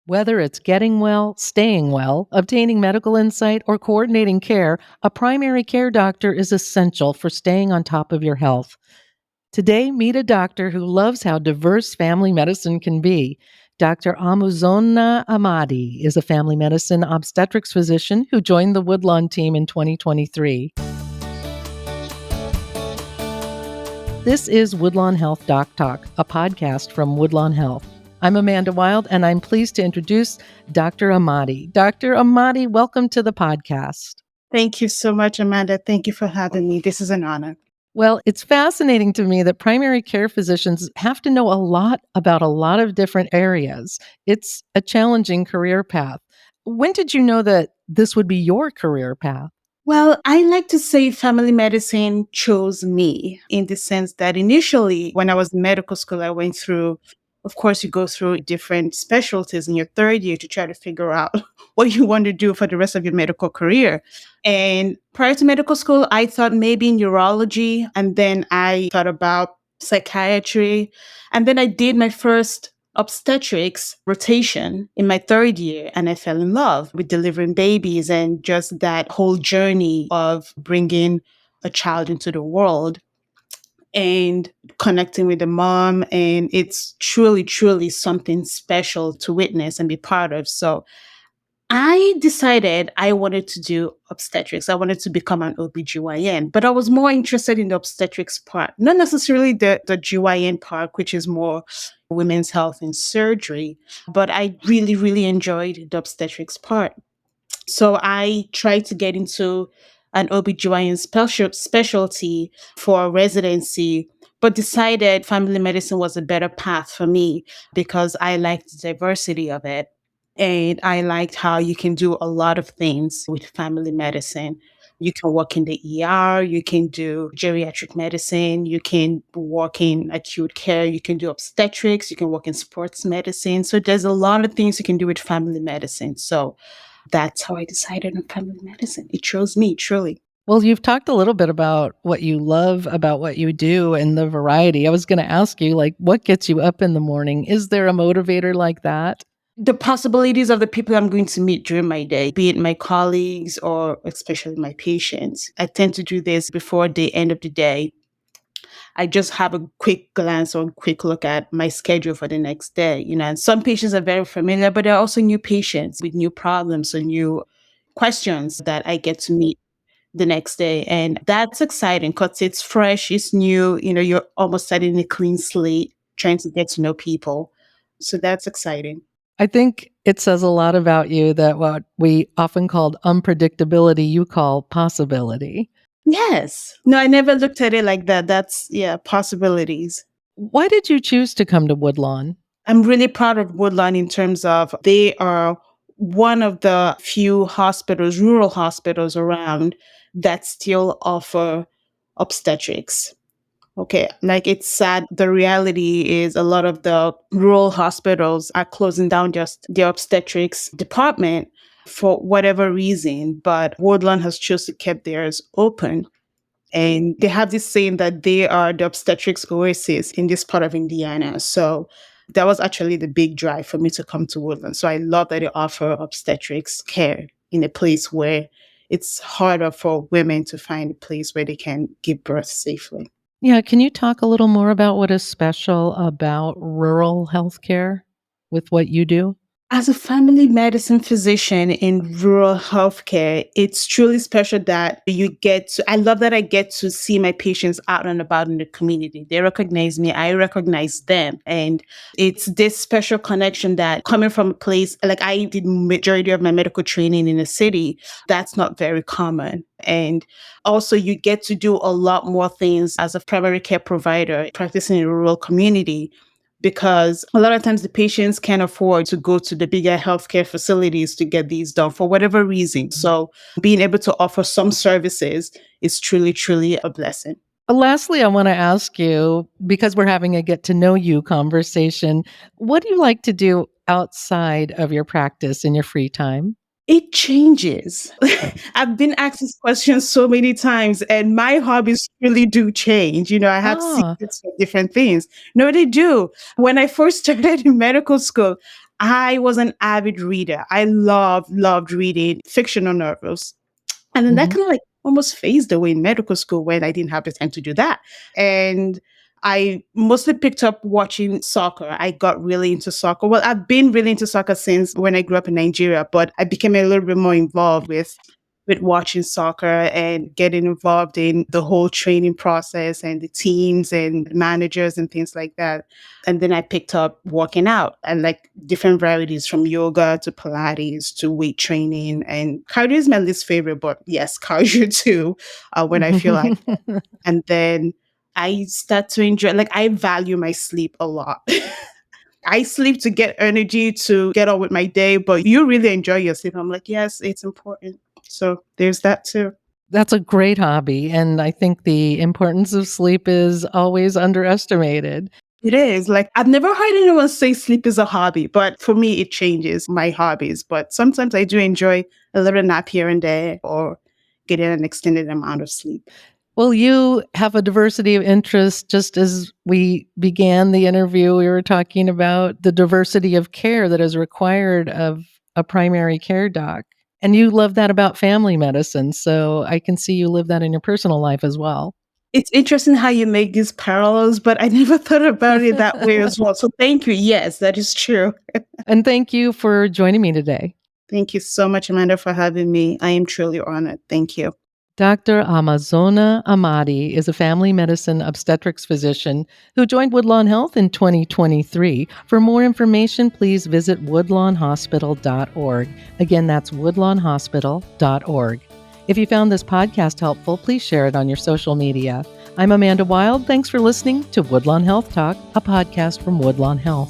Whether it's getting well, staying well, obtaining medical insight, or coordinating care, a primary care doctor is essential for staying on top of your health. Today, meet a doctor who loves how diverse family medicine can be. Dr. Amuzona Amadi is a family medicine obstetrics physician who joined the Woodlawn team in 2023. This is Woodlawn Health Doc Talk, a podcast from Woodlawn Health. I'm Amanda Wild, and I'm pleased to introduce Dr. Amadi. Dr. Amadi, welcome to the podcast. Thank you so much, Amanda. Thank you for having me. This is an honor. Well, it's fascinating to me that primary care physicians have to know a lot about a lot of different areas. It's a challenging career path. When did you know that this would be your career path? Well, I like to say family medicine chose me in the sense that initially, when I was in medical school, I went through, of course, you go through different specialties in your third year to try to figure out what you want to do for the rest of your medical career. And prior to medical school, I thought maybe neurology, and then I thought about psychiatry. And then I did my first obstetrics rotation in my third year, and I fell in love with delivering babies and just that whole journey of bringing a child into the world and connecting with the mom. And it's truly, truly something special to witness and be part of. So I decided I wanted to do obstetrics. I wanted to become an OBGYN, but I was more interested in the obstetrics part, not necessarily the GYN part, which is more women's health and surgery, but I really, really enjoyed the obstetrics part. So I tried to get into an OBGYN specialty for residency, but decided family medicine was a better path for me because I liked the diversity of it. And I liked how you can do a lot of things with family medicine. You can work in the ER, you can do geriatric medicine, you can work in acute care, you can do obstetrics, you can work in sports medicine. So there's a lot of things you can do with family medicine. So that's how I decided on family medicine. It chose me, truly. Well, you've talked a little bit about what you love about what you do and the variety. I was going to ask you, what gets you up in the morning? Is there a motivator like that? The possibilities of the people I'm going to meet during my day, be it my colleagues or especially my patients. I tend to do this before the end of the day. I just have a quick glance or a quick look at my schedule for the next day. And some patients are very familiar, but there are also new patients with new problems or new questions that I get to meet the next day. And that's exciting because it's fresh, it's new, you're almost starting a clean slate, trying to get to know people. So that's exciting. I think it says a lot about you that what we often called unpredictability, you call possibility. Yes. No, I never looked at it like that. That's, possibilities. Why did you choose to come to Woodlawn? I'm really proud of Woodlawn in terms of they are one of the few hospitals, rural hospitals around that still offer obstetrics. Okay, like it's sad. The reality is a lot of the rural hospitals are closing down just the obstetrics department for whatever reason, but Woodlawn has chosen to keep theirs open. And they have this saying that they are the obstetrics oasis in this part of Indiana. So that was actually the big drive for me to come to Woodland. So I love that they offer obstetrics care in a place where it's harder for women to find a place where they can give birth safely. Yeah, can you talk a little more about what is special about rural healthcare with what you do? As a family medicine physician in rural healthcare, it's truly special that I love that I get to see my patients out and about in the community. They recognize me, I recognize them. And it's this special connection that coming from a place, like I did majority of my medical training in a city, that's not very common. And also you get to do a lot more things as a primary care provider practicing in a rural community because a lot of times the patients can't afford to go to the bigger healthcare facilities to get these done for whatever reason. So being able to offer some services is truly, truly a blessing. Lastly, I want to ask you, because we're having a get to know you conversation, what do you like to do outside of your practice in your free time? It changes. I've been asked this question so many times, and my hobbies really do change. I have Ah, secrets for different things. No, they do. When I first started in medical school, I was an avid reader. I loved reading fictional novels. And then that Mhm. kind of like almost phased away in medical school when I didn't have the time to do that. And I mostly picked up watching soccer. I got really into soccer. Well, I've been really into soccer since when I grew up in Nigeria, but I became a little bit more involved with watching soccer and getting involved in the whole training process and the teams and managers and things like that. And then I picked up working out and like different varieties from yoga to Pilates to weight training. And cardio is my least favorite, but yes, cardio too, when I feel like it. And then I start to enjoy, like, I value my sleep a lot. I sleep to get energy to get on with my day, but you really enjoy your sleep. I'm like, yes, it's important. So there's that too. That's a great hobby, and I think the importance of sleep is always underestimated. It is. Like, I've never heard anyone say sleep is a hobby, but for me, it changes my hobbies. But sometimes I do enjoy a little nap here and there or getting an extended amount of sleep. Well, you have a diversity of interests. Just as we began the interview, we were talking about the diversity of care that is required of a primary care doc. And you love that about family medicine. So I can see you live that in your personal life as well. It's interesting how you make these parallels, but I never thought about it that way as well. So thank you. Yes, that is true. And thank you for joining me today. Thank you so much, Amanda, for having me. I am truly honored. Thank you. Dr. Amazona Amadi is a family medicine obstetrics physician who joined Woodlawn Health in 2023. For more information, please visit woodlawnhospital.org. Again, that's woodlawnhospital.org. If you found this podcast helpful, please share it on your social media. I'm Amanda Wild. Thanks for listening to Woodlawn Health Talk, a podcast from Woodlawn Health.